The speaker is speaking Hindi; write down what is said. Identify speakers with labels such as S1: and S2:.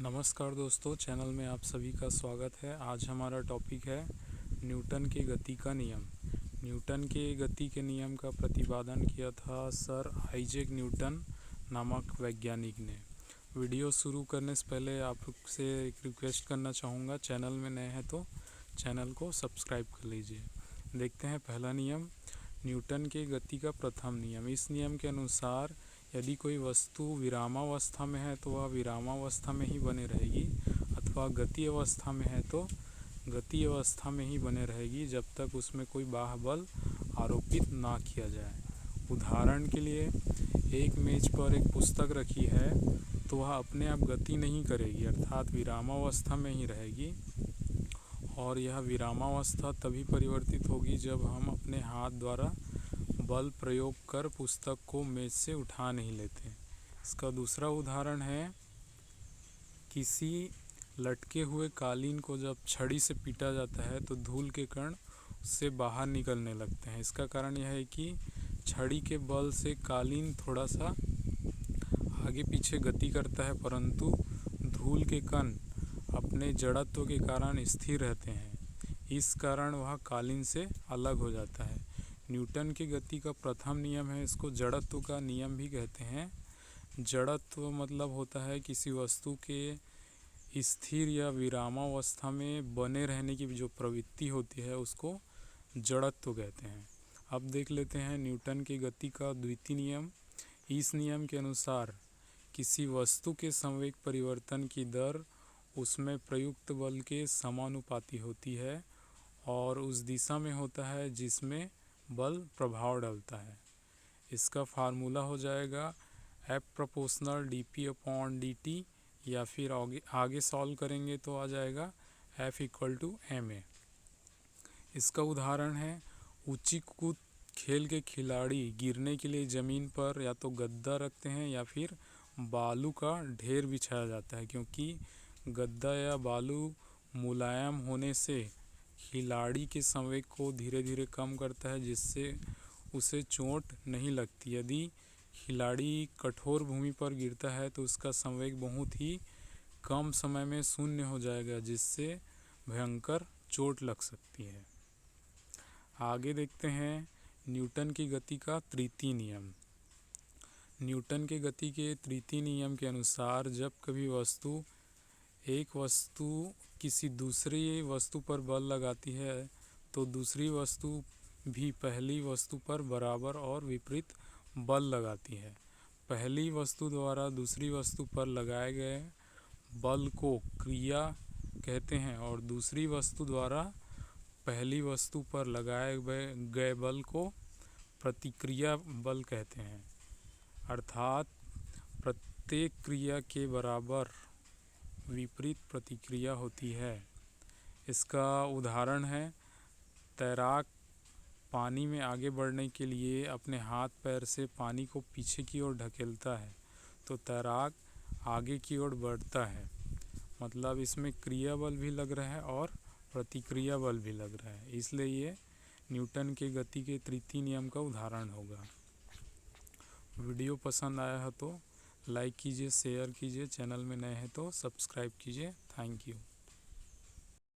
S1: नमस्कार दोस्तों, चैनल में आप सभी का स्वागत है। आज हमारा टॉपिक है न्यूटन के गति का नियम। न्यूटन के गति के नियम का प्रतिपादन किया था सर आइजैक न्यूटन नामक वैज्ञानिक ने। वीडियो शुरू करने से पहले आपसे एक रिक्वेस्ट करना चाहूँगा, चैनल में नए हैं तो चैनल को सब्सक्राइब कर लीजिए। देखते हैं पहला नियम, न्यूटन के गति का प्रथम नियम। इस नियम के अनुसार यदि कोई वस्तु विरामावस्था में है तो वह विरामावस्था में ही बने रहेगी, अथवा गति अवस्था में है तो गति अवस्था में ही बने रहेगी जब तक उसमें कोई बाह्य बल आरोपित ना किया जाए। उदाहरण के लिए, एक मेज पर एक पुस्तक रखी है तो वह अपने आप गति नहीं करेगी, अर्थात विरामावस्था में ही रहेगी। और यह विरामावस्था तभी परिवर्तित होगी जब हम अपने हाथ द्वारा बल प्रयोग कर पुस्तक को मेज से उठा नहीं लेते। इसका दूसरा उदाहरण है, किसी लटके हुए कालीन को जब छड़ी से पीटा जाता है तो धूल के कण उससे बाहर निकलने लगते हैं। इसका कारण यह है कि छड़ी के बल से कालीन थोड़ा सा आगे पीछे गति करता है, परंतु धूल के कण अपने जड़त्व के कारण स्थिर रहते हैं। इस कारण वह कालीन से अलग हो जाता है। न्यूटन की गति का प्रथम नियम है, इसको जड़त्व का नियम भी कहते हैं। जड़त्व मतलब होता है किसी वस्तु के स्थिर या विरामावस्था में बने रहने की जो प्रवृत्ति होती है उसको जड़त्व कहते हैं। अब देख लेते हैं न्यूटन की गति का द्वितीय नियम। इस नियम के अनुसार किसी वस्तु के संवेग परिवर्तन की दर उसमें प्रयुक्त बल के समानुपाती होती है और उस दिशा में होता है जिसमें बल प्रभाव डालता है। इसका फार्मूला हो जाएगा F प्रोपोर्शनल dp/dt, या फिर आगे सॉल्व करेंगे तो आ जाएगा F = ma। इसका उदाहरण है, ऊंची कूद खेल के खिलाड़ी गिरने के लिए ज़मीन पर या तो गद्दा रखते हैं या फिर बालू का ढेर बिछाया जाता है, क्योंकि गद्दा या बालू मुलायम होने से खिलाड़ी के संवेग को धीरे धीरे कम करता है, जिससे उसे चोट नहीं लगती। यदि खिलाड़ी कठोर भूमि पर गिरता है तो उसका संवेग बहुत ही कम समय में शून्य हो जाएगा, जिससे भयंकर चोट लग सकती है। आगे देखते हैं न्यूटन की गति का तृतीय नियम। न्यूटन के गति के तृतीय नियम के अनुसार जब कभी एक वस्तु किसी दूसरी वस्तु पर बल लगाती है तो दूसरी वस्तु भी पहली वस्तु पर बराबर और विपरीत बल लगाती है। पहली वस्तु द्वारा दूसरी वस्तु पर लगाए गए बल को क्रिया कहते हैं और दूसरी वस्तु द्वारा पहली वस्तु पर लगाए गए बल को प्रतिक्रिया बल कहते हैं। अर्थात प्रत्येक क्रिया के बराबर विपरीत प्रतिक्रिया होती है। इसका उदाहरण है, तैराक पानी में आगे बढ़ने के लिए अपने हाथ पैर से पानी को पीछे की ओर ढकेलता है तो तैराक आगे की ओर बढ़ता है। मतलब इसमें क्रिया बल भी लग रहा है और प्रतिक्रिया बल भी लग रहा है, इसलिए ये न्यूटन के गति के तृतीय नियम का उदाहरण होगा। वीडियो पसंद आया हो तो लाइक कीजिए, शेयर कीजिए, चैनल में नए हैं तो सब्सक्राइब कीजिए। Thank you.